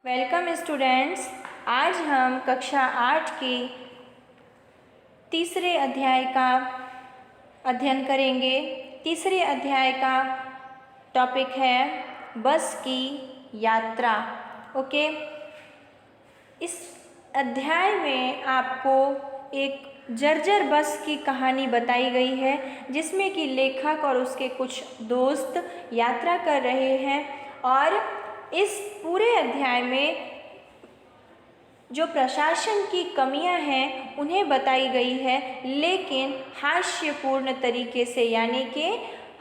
Welcome students. आज हम कक्षा 8 के तीसरे अध्याय का अध्ययन करेंगे। तीसरे अध्याय का टॉपिक है बस की यात्रा। ओके, इस अध्याय में आपको एक जर्जर बस की कहानी बताई गई है, जिसमें कि लेखक और उसके कुछ दोस्त यात्रा कर रहे हैं और इस पूरे अध्याय में जो प्रशासन की कमियां हैं उन्हें बताई गई है, लेकिन हास्यपूर्ण तरीके से, यानी कि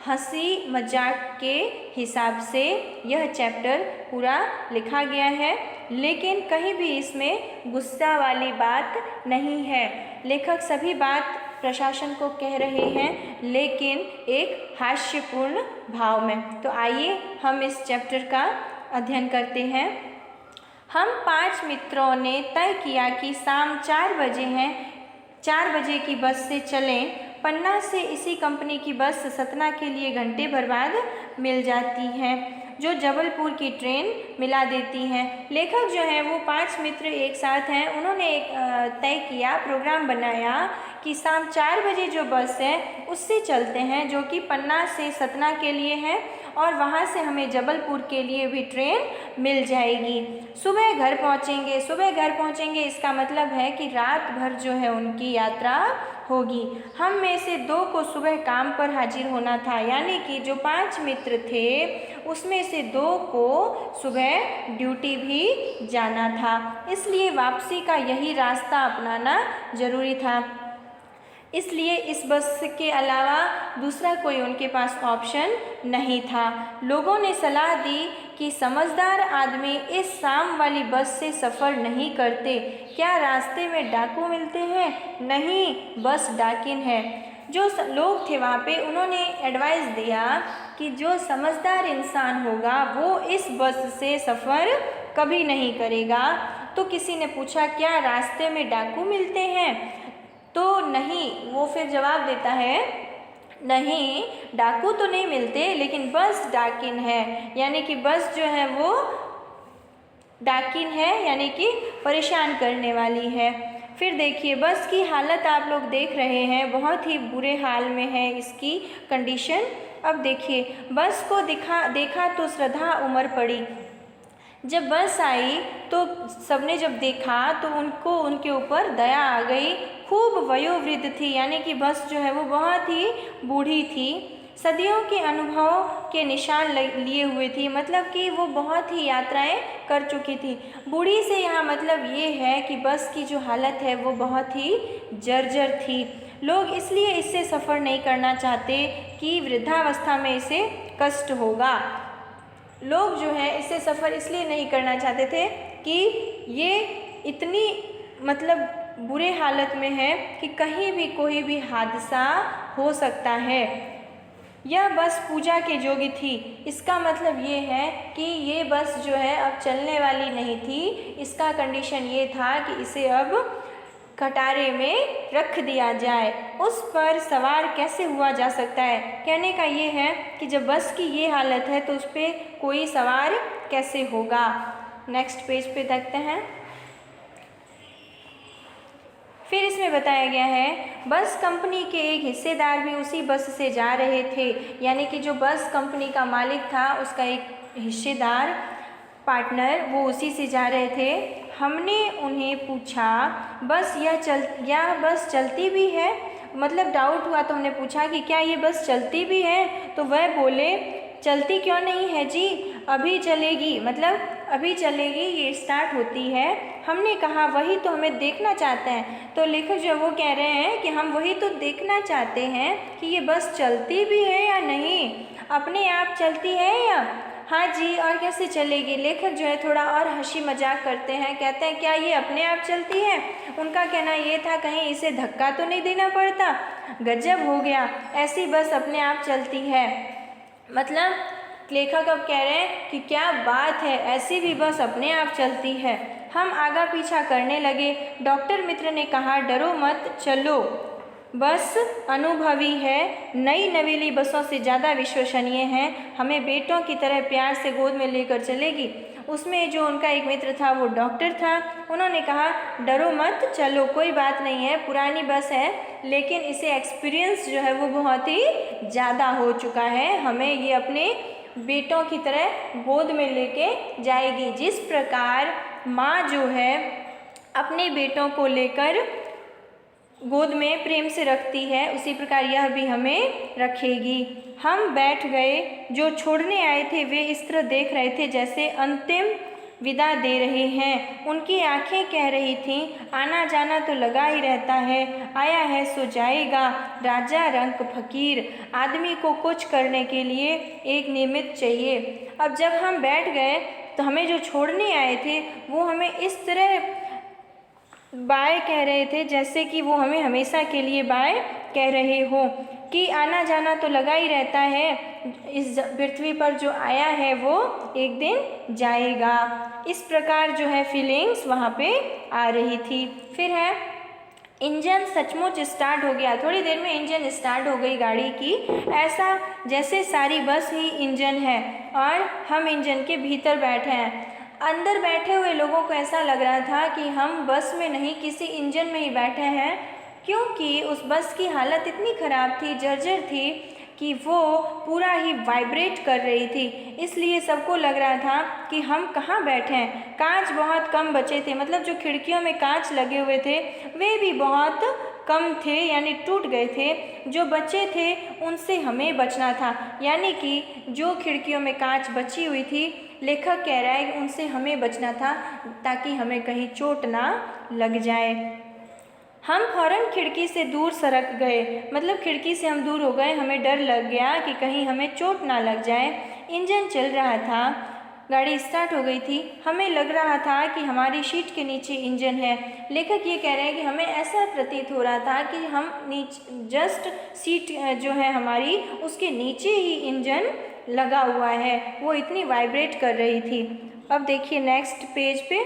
हंसी मजाक के हिसाब से यह चैप्टर पूरा लिखा गया है। लेकिन कहीं भी इसमें गुस्सा वाली बात नहीं है। लेखक सभी बात प्रशासन को कह रहे हैं, लेकिन एक हास्यपूर्ण भाव में। तो आइए हम इस चैप्टर का अध्ययन करते हैं। हम 5 मित्रों ने तय किया कि शाम 4 बजे की बस से चलें। पन्ना से इसी कंपनी की बस सतना के लिए घंटे भर बाद मिल जाती है, जो जबलपुर की ट्रेन मिला देती हैं। लेखक जो हैं वो 5 मित्र एक साथ हैं। उन्होंने एक तय किया, प्रोग्राम बनाया कि शाम 4 बजे जो बस है उससे चलते हैं, जो कि पन्ना से सतना के लिए है और वहाँ से हमें जबलपुर के लिए भी ट्रेन मिल जाएगी। सुबह घर पहुँचेंगे इसका मतलब है कि रात भर जो है उनकी यात्रा होगी। हम में से 2 को सुबह काम पर हाजिर होना था, यानी कि जो 5 मित्र थे उसमें से 2 को सुबह ड्यूटी भी जाना था, इसलिए वापसी का यही रास्ता अपनाना जरूरी था। इसलिए इस बस के अलावा दूसरा कोई उनके पास ऑप्शन नहीं था। लोगों ने सलाह दी कि समझदार आदमी इस शाम वाली बस से सफ़र नहीं करते। क्या रास्ते में डाकू मिलते हैं? नहीं, बस डाकिन है। जो लोग थे वहाँ पे, उन्होंने एडवाइस दिया कि जो समझदार इंसान होगा वो इस बस से सफ़र कभी नहीं करेगा। तो किसी ने पूछा, क्या रास्ते में डाकू मिलते हैं? तो नहीं, वो फिर जवाब देता है, नहीं, डाकू तो नहीं मिलते, लेकिन बस डाकिन है, यानी कि बस जो है वो डाकिन है, यानी कि परेशान करने वाली है। फिर देखिए, बस की हालत आप लोग देख रहे हैं, बहुत ही बुरे हाल में है इसकी कंडीशन। अब देखिए, बस को देखा तो श्रद्धा उमड़ पड़ी। जब बस आई तो सबने जब देखा तो उनको उनके ऊपर दया आ गई। खूब वयोवृद्ध थी, यानी कि बस जो है वो बहुत ही बूढ़ी थी। सदियों के अनुभव के निशान लिए हुए थी, मतलब कि वो बहुत ही यात्राएं कर चुकी थी। बूढ़ी से यहाँ मतलब ये है कि बस की जो हालत है वो बहुत ही जर्जर थी। लोग इसलिए इससे सफ़र नहीं करना चाहते कि वृद्धावस्था में इसे कष्ट होगा। लोग जो है इससे सफ़र इसलिए नहीं करना चाहते थे कि ये इतनी मतलब बुरे हालत में है कि कहीं भी कोई भी हादसा हो सकता है। यह बस पूजा के योग्य थी। इसका मतलब ये है कि ये बस जो है अब चलने वाली नहीं थी। इसका कंडीशन ये था कि इसे अब खटारे में रख दिया जाए। उस पर सवार कैसे हुआ जा सकता है? कहने का ये है कि जब बस की ये हालत है तो उस पर कोई सवार कैसे होगा। नेक्स्ट पेज पे देखते हैं। फिर इसमें बताया गया है, बस कंपनी के एक हिस्सेदार भी उसी बस से जा रहे थे, यानी कि जो बस कंपनी का मालिक था उसका एक हिस्सेदार, पार्टनर, वो उसी से जा रहे थे। हमने उन्हें पूछा, यह बस चलती भी है? मतलब डाउट हुआ तो हमने पूछा कि क्या ये बस चलती भी है? तो वह बोले, चलती क्यों नहीं है जी, अभी चलेगी, मतलब अभी चलेगी, ये स्टार्ट होती है। हमने कहा, वही तो हमें देखना चाहते हैं। तो लेखक जो वो कह रहे हैं कि हम वही तो देखना चाहते हैं कि ये बस चलती भी है या नहीं, अपने आप चलती है या? हाँ जी, और कैसे चलेगी? लेखक जो है थोड़ा और हंसी मजाक करते हैं, कहते हैं, क्या ये अपने आप चलती है? उनका कहना ये था, कहीं इसे धक्का तो नहीं देना पड़ता? गजब हो गया, ऐसी बस अपने आप चलती है। मतलब लेखक अब कह रहे हैं कि क्या बात है, ऐसी भी बस अपने आप चलती है। हम आगा पीछा करने लगे। डॉक्टर मित्र ने कहा, डरो मत, चलो, बस अनुभवी है, नई नवेली बसों से ज़्यादा विश्वसनीय है, हमें बेटों की तरह प्यार से गोद में लेकर चलेगी। उसमें जो उनका एक मित्र था वो डॉक्टर था। उन्होंने कहा डरो मत, चलो कोई बात नहीं है, पुरानी बस है लेकिन इसे एक्सपीरियंस जो है वो बहुत ही ज़्यादा हो चुका है, हमें ये अपने बेटों की तरह गोद में लेके जाएगी। जिस प्रकार माँ जो है अपने बेटों को लेकर गोद में प्रेम से रखती है, उसी प्रकार यह भी हमें रखेगी। हम बैठ गए, जो छोड़ने आए थे वे इस तरह देख रहे थे जैसे अंतिम विदा दे रहे हैं। उनकी आंखें कह रही थीं आना जाना तो लगा ही रहता है, आया है सो जाएगा, राजा रंक फकीर। आदमी को कुछ करने के लिए एक निमित्त चाहिए। अब जब हम बैठ गए तो हमें जो छोड़ने आए थे वो हमें इस तरह बाय कह रहे थे जैसे कि वो हमें हमेशा के लिए बाय कह रहे हो, कि आना जाना तो लगा ही रहता है, इस पृथ्वी पर जो आया है वो एक दिन जाएगा। इस प्रकार जो है फीलिंग्स वहाँ पे आ रही थी। फिर है इंजन सचमुच स्टार्ट हो गया। थोड़ी देर में इंजन स्टार्ट हो गई गाड़ी की, ऐसा जैसे सारी बस ही इंजन है और हम इंजन के भीतर बैठे हैं। अंदर बैठे हुए लोगों को ऐसा लग रहा था कि हम बस में नहीं किसी इंजन में ही बैठे हैं, क्योंकि उस बस की हालत इतनी ख़राब थी, जर्जर थी कि वो पूरा ही वाइब्रेट कर रही थी। इसलिए सबको लग रहा था कि हम कहाँ बैठे हैं। कांच बहुत कम बचे थे, मतलब जो खिड़कियों में कांच लगे हुए थे वे भी बहुत कम थे, यानी टूट गए थे। जो बचे थे उनसे हमें बचना था, यानी कि जो खिड़कियों में कांच बची हुई थी, लेखक कह रहा है कि उनसे हमें बचना था ताकि हमें कहीं चोट ना लग जाए। हम फौरन खिड़की से दूर सरक गए, मतलब खिड़की से हम दूर हो गए, हमें डर लग गया कि कहीं हमें चोट ना लग जाए। इंजन चल रहा था, गाड़ी स्टार्ट हो गई थी, हमें लग रहा था कि हमारी सीट के नीचे इंजन है। लेखक ये कह रहे हैं कि हमें ऐसा प्रतीत हो रहा था कि हम नीचे जस्ट सीट जो है हमारी उसके नीचे ही इंजन लगा हुआ है, वो इतनी वाइब्रेट कर रही थी। अब देखिए नेक्स्ट पेज पे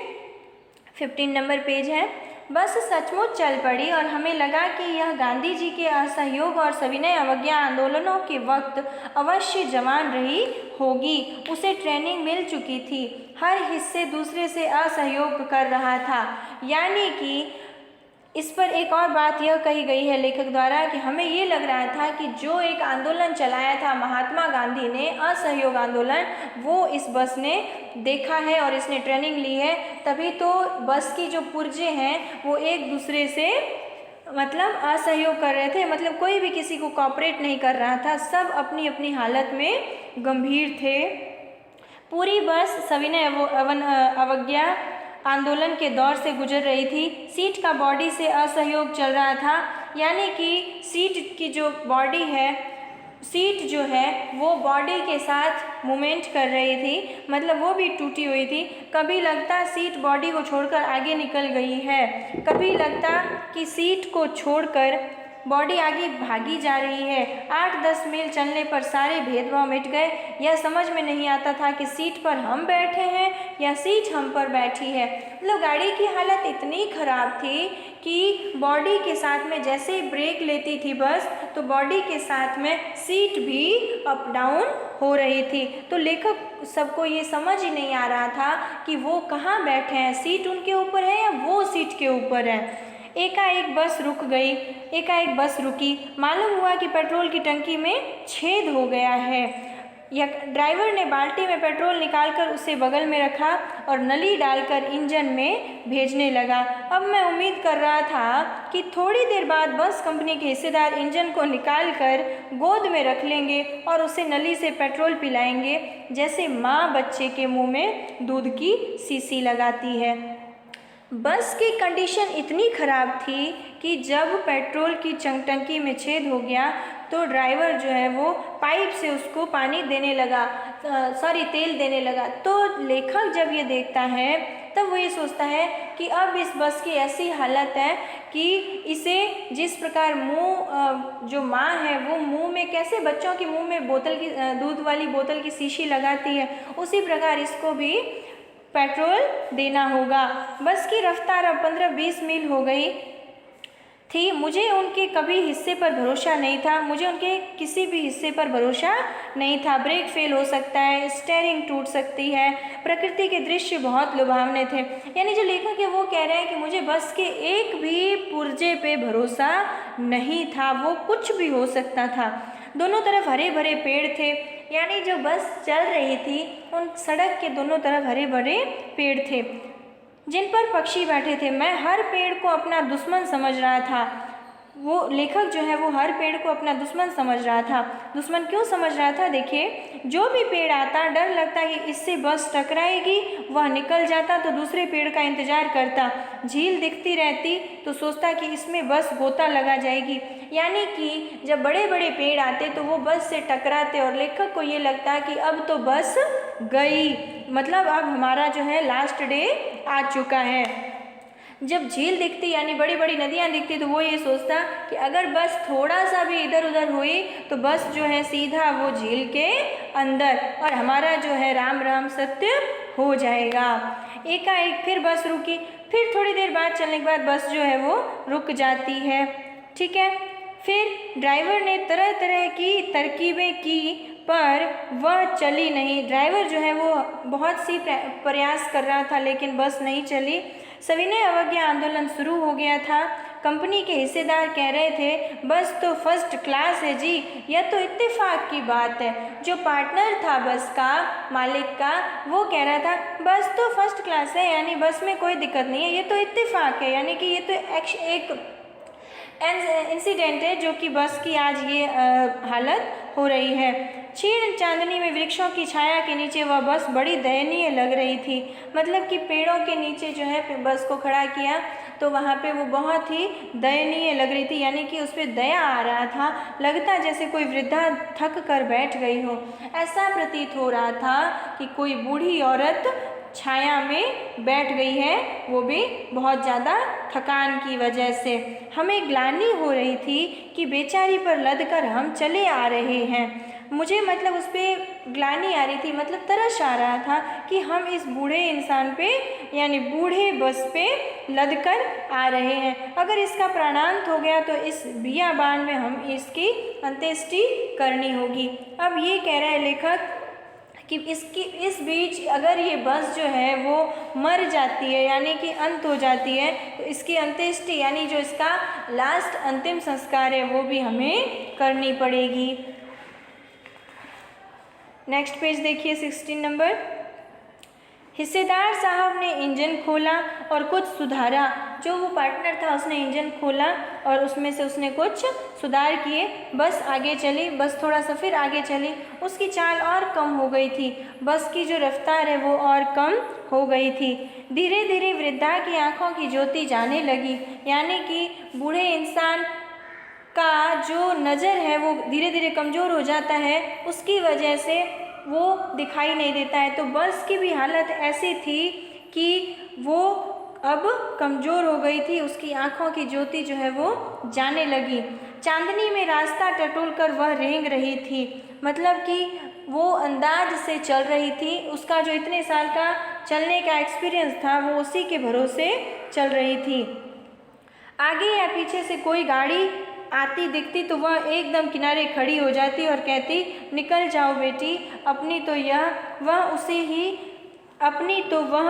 15 नंबर पेज है। बस सचमुच चल पड़ी और हमें लगा कि यह गांधी जी के असहयोग और सविनय अवज्ञा आंदोलनों के वक्त अवश्य जवान रही होगी। उसे ट्रेनिंग मिल चुकी थी, हर हिस्से दूसरे से असहयोग कर रहा था। यानी कि इस पर एक और बात यह कही गई है लेखक द्वारा कि हमें ये लग रहा था कि जो एक आंदोलन चलाया था महात्मा गांधी ने, असहयोग आंदोलन, वो इस बस ने देखा है और इसने ट्रेनिंग ली है, तभी तो बस की जो पुर्जे हैं वो एक दूसरे से मतलब असहयोग कर रहे थे, मतलब कोई भी किसी को कोऑपरेट नहीं कर रहा था, सब अपनी अपनी हालत में गंभीर थे। पूरी बस सविनय अवज्ञा आंदोलन के दौर से गुजर रही थी। सीट का बॉडी से असहयोग चल रहा था, यानी कि सीट की जो बॉडी है, सीट जो है वो बॉडी के साथ मूवमेंट कर रही थी, मतलब वो भी टूटी हुई थी। कभी लगता सीट बॉडी को छोड़कर आगे निकल गई है, कभी लगता कि सीट को छोड़कर बॉडी आगे भागी जा रही है। 8-10 मील चलने पर सारे भेदभाव मिट गए। यह समझ में नहीं आता था कि सीट पर हम बैठे हैं या सीट हम पर बैठी है। मतलब गाड़ी की हालत इतनी ख़राब थी कि बॉडी के साथ में जैसे ही ब्रेक लेती थी बस, तो बॉडी के साथ में सीट भी अप डाउन हो रही थी। तो लेखक सबको ये समझ ही नहीं आ रहा था कि वो कहाँ बैठे हैं, सीट उनके ऊपर है या वो सीट के ऊपर है। एकाएक बस रुक गई, एकाएक बस रुकी। मालूम हुआ कि पेट्रोल की टंकी में छेद हो गया है। ड्राइवर ने बाल्टी में पेट्रोल निकालकर उसे बगल में रखा और नली डालकर इंजन में भेजने लगा। अब मैं उम्मीद कर रहा था कि थोड़ी देर बाद बस कंपनी के हिस्सेदार इंजन को निकालकर गोद में रख लेंगे और उसे नली से पेट्रोल पिलाएंगे, जैसे माँ बच्चे के मुंह में दूध की शीशी लगाती है। बस की कंडीशन इतनी ख़राब थी कि जब पेट्रोल की टंकी में छेद हो गया तो ड्राइवर जो है वो पाइप से उसको पानी देने लगा, तेल देने लगा। तो लेखक जब ये देखता है तब वो ये सोचता है कि अब इस बस की ऐसी हालत है कि इसे जिस प्रकार मुंह जो माँ है वो मुंह में कैसे बच्चों के मुंह में बोतल की दूध वाली बोतल की शीशी लगाती है, उसी प्रकार इसको भी पेट्रोल देना होगा। बस की रफ्तार अब 15-20 मील हो गई। थी। मुझे उनके कभी हिस्से पर भरोसा नहीं था, मुझे उनके किसी भी हिस्से पर भरोसा नहीं था। ब्रेक फेल हो सकता है, स्टीयरिंग टूट सकती है, प्रकृति के दृश्य बहुत लुभावने थे। यानी जो लेखक है वो कह रहे हैं कि मुझे बस के एक भी पुर्जे पे भरोसा नहीं था, वो कुछ भी हो सकता था। दोनों तरफ हरे भरे पेड़ थे, यानी जो बस चल रही थी उन सड़क के दोनों तरफ हरे भरे पेड़ थे जिन पर पक्षी बैठे थे। मैं हर पेड़ को अपना दुश्मन समझ रहा था। वो लेखक जो है वो हर पेड़ को अपना दुश्मन समझ रहा था। दुश्मन क्यों समझ रहा था? देखिए, जो भी पेड़ आता डर लगता कि इससे बस टकराएगी, वह निकल जाता तो दूसरे पेड़ का इंतजार करता। झील दिखती रहती तो सोचता कि इसमें बस गोता लगा जाएगी। यानी कि जब बड़े बड़े पेड़ आते तो वो बस से टकराते और लेखक को ये लगता कि अब तो बस गई, मतलब अब हमारा जो है लास्ट डे आ चुका है। जब झील दिखती यानी बड़ी बड़ी नदियाँ दिखती तो वो ये सोचता कि अगर बस थोड़ा सा भी इधर उधर हुई तो बस जो है सीधा वो झील के अंदर और हमारा जो है राम राम सत्य हो जाएगा। एकाएक फिर बस रुकी, फिर थोड़ी देर बाद चलने के बाद बस जो है वो रुक जाती है। ठीक है, फिर ड्राइवर ने तरह तरह की तरकीबें की पर वह चली नहीं। ड्राइवर जो है वो बहुत सी प्रयास कर रहा था लेकिन बस नहीं चली। सविनय अवज्ञा आंदोलन शुरू हो गया था। कंपनी के हिस्सेदार कह रहे थे बस तो फर्स्ट क्लास है जी, यह तो इत्तेफाक की बात है। जो पार्टनर था बस का, मालिक का, वो कह रहा था बस तो फर्स्ट क्लास है, यानी बस में कोई दिक्कत नहीं है, ये तो इत्तेफाक है, यानी कि ये तो एक इंसिडेंट है जो कि बस की आज ये हालत हो रही है। क्षीण चांदनी में वृक्षों की छाया के नीचे वह बस बड़ी दयनीय लग रही थी। मतलब कि पेड़ों के नीचे जो है बस को खड़ा किया तो वहाँ पे वो बहुत ही दयनीय लग रही थी, यानी कि उस पर दया आ रहा था। लगता जैसे कोई वृद्धा थक कर बैठ गई हो। ऐसा प्रतीत हो रहा था कि कोई बूढ़ी औरत छाया में बैठ गई है, वो भी बहुत ज़्यादा थकान की वजह से। हमें ग्लानि हो रही थी कि बेचारी पर लदकर हम चले आ रहे हैं। मुझे मतलब उस पर ग्लानि आ रही थी, मतलब तरस आ रहा था कि हम इस बूढ़े इंसान पे यानी बूढ़े बस पे लदकर आ रहे हैं। अगर इसका प्राणांत हो गया तो इस बियाबान में हम इसकी अंत्येष्टि करनी होगी। अब ये कह रहा है लेखक कि इस बीच अगर ये बस जो है वो मर जाती है यानी कि अंत हो जाती है तो इसकी अंत्येष्टि यानी जो इसका लास्ट अंतिम संस्कार है वो भी हमें करनी पड़ेगी। नेक्स्ट पेज देखिए 16 नंबर। हिस्सेदार साहब ने इंजन खोला और कुछ सुधारा। जो वो पार्टनर था उसने इंजन खोला और उसमें से उसने कुछ सुधार किए। बस आगे चली, बस थोड़ा सा फिर आगे चली। उसकी चाल और कम हो गई थी, बस की जो रफ्तार है वो और कम हो गई थी। धीरे धीरे वृद्धा की आंखों की ज्योति जाने लगी, यानी कि बूढ़े इंसान का जो नज़र है वो धीरे धीरे कमज़ोर हो जाता है, उसकी वजह से वो दिखाई नहीं देता है। तो बस की भी हालत ऐसी थी कि वो अब कमज़ोर हो गई थी, उसकी आँखों की ज्योति जो है वो जाने लगी। चांदनी में रास्ता टटोल कर वह रेंग रही थी, मतलब कि वो अंदाज से चल रही थी। उसका जो इतने साल का चलने का एक्सपीरियंस था वो उसी के भरोसे चल रही थी। आगे या पीछे से कोई गाड़ी आती दिखती तो वह एकदम किनारे खड़ी हो जाती और कहती निकल जाओ बेटी, अपनी तो वह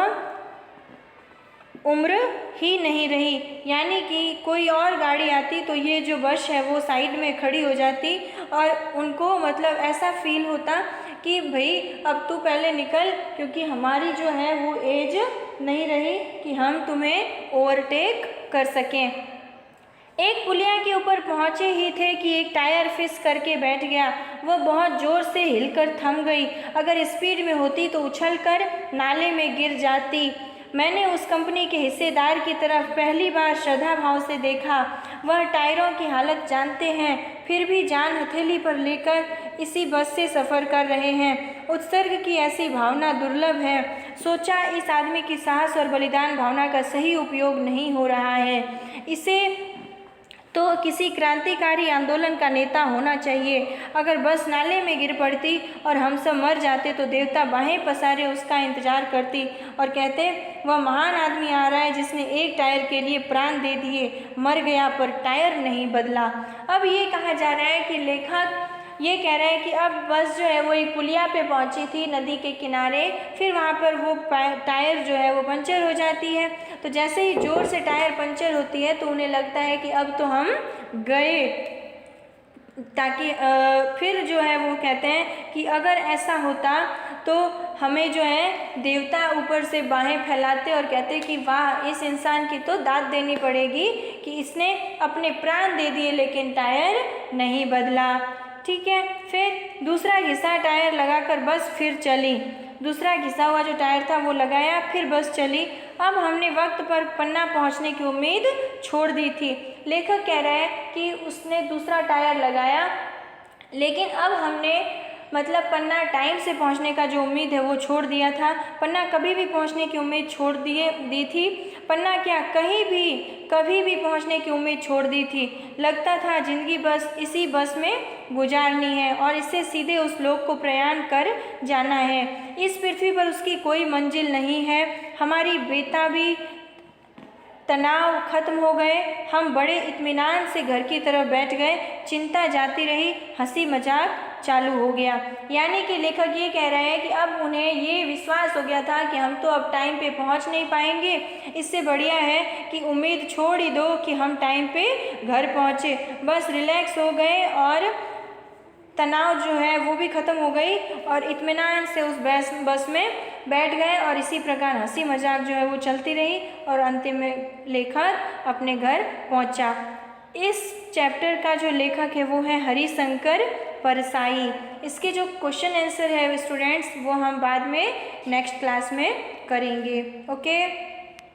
उम्र ही नहीं रही। यानी कि कोई और गाड़ी आती तो ये जो बस है वो साइड में खड़ी हो जाती और उनको मतलब ऐसा फील होता कि भाई अब तू पहले निकल, क्योंकि हमारी जो है वो एज नहीं रही कि हम तुम्हें ओवरटेक कर सकें। एक पुलिया के ऊपर पहुँचे ही थे कि एक टायर फिस करके बैठ गया। वह बहुत ज़ोर से हिलकर थम गई। अगर स्पीड में होती तो उछलकर नाले में गिर जाती। मैंने उस कंपनी के हिस्सेदार की तरफ पहली बार श्रद्धा भाव से देखा। वह टायरों की हालत जानते हैं, फिर भी जान हथेली पर लेकर इसी बस से सफ़र कर रहे हैं। उत्सर्ग की ऐसी भावना दुर्लभ है। सोचा इस आदमी की साहस और बलिदान भावना का सही उपयोग नहीं हो रहा है। इसे तो किसी क्रांतिकारी आंदोलन का नेता होना चाहिए। अगर बस नाले में गिर पड़ती और हम सब मर जाते तो देवता बाहें पसारे उसका इंतजार करती और कहते वह महान आदमी आ रहा है जिसने एक टायर के लिए प्राण दे दिए, मर गया पर टायर नहीं बदला। अब ये कहा जा रहा है कि लेखक ये कह रहा है कि अब बस जो है वो एक पुलिया पे पहुंची थी नदी के किनारे, फिर वहाँ पर वो टायर जो है वो पंचर हो जाती है। तो जैसे ही ज़ोर से टायर पंचर होती है तो उन्हें लगता है कि अब तो हम गए, ताकि फिर जो है वो कहते हैं कि अगर ऐसा होता तो हमें जो है देवता ऊपर से बाहें फैलाते और कहते कि वाह, इस इंसान की तो दाद देनी पड़ेगी कि इसने अपने प्राण दे दिए लेकिन टायर नहीं बदला। ठीक है, फिर दूसरा घिसा टायर लगाकर बस फिर चली। दूसरा घिसा हुआ जो टायर था वो लगाया, फिर बस चली। अब हमने वक्त पर पन्ना पहुंचने की उम्मीद छोड़ दी थी। लेखक कह रहा है कि उसने दूसरा टायर लगाया लेकिन अब हमने मतलब पन्ना टाइम से पहुंचने का जो उम्मीद है वो छोड़ दिया था। पन्ना कभी भी पहुंचने की उम्मीद छोड़ दी थी। पन्ना क्या, कहीं भी कभी भी पहुंचने की उम्मीद छोड़ दी थी। लगता था जिंदगी बस इसी बस में गुजारनी है और इससे सीधे उस लोक को प्रयाण कर जाना है। इस पृथ्वी पर उसकी कोई मंजिल नहीं है। हमारी बेताबी तनाव खत्म हो गए, हम बड़े इत्मीनान से घर की तरफ बैठ गए। चिंता जाती रही, हंसी मजाक चालू हो गया। यानी कि लेखक ये कह रहे हैं कि अब उन्हें ये विश्वास हो गया था कि हम तो अब टाइम पे पहुंच नहीं पाएंगे, इससे बढ़िया है कि उम्मीद छोड़ ही दो कि हम टाइम पे घर पहुंचे। बस रिलैक्स हो गए और तनाव जो है वो भी ख़त्म हो गई और इत्मीनान से उस बस में बैठ गए और इसी प्रकार हंसी मजाक जो है वो चलती रही और अंतिम में लेखक अपने घर पहुंचा। इस चैप्टर का जो लेखक है वो है हरिशंकर परसाई। इसके जो क्वेश्चन आंसर है स्टूडेंट्स वो हम बाद में नेक्स्ट क्लास में करेंगे। ओके।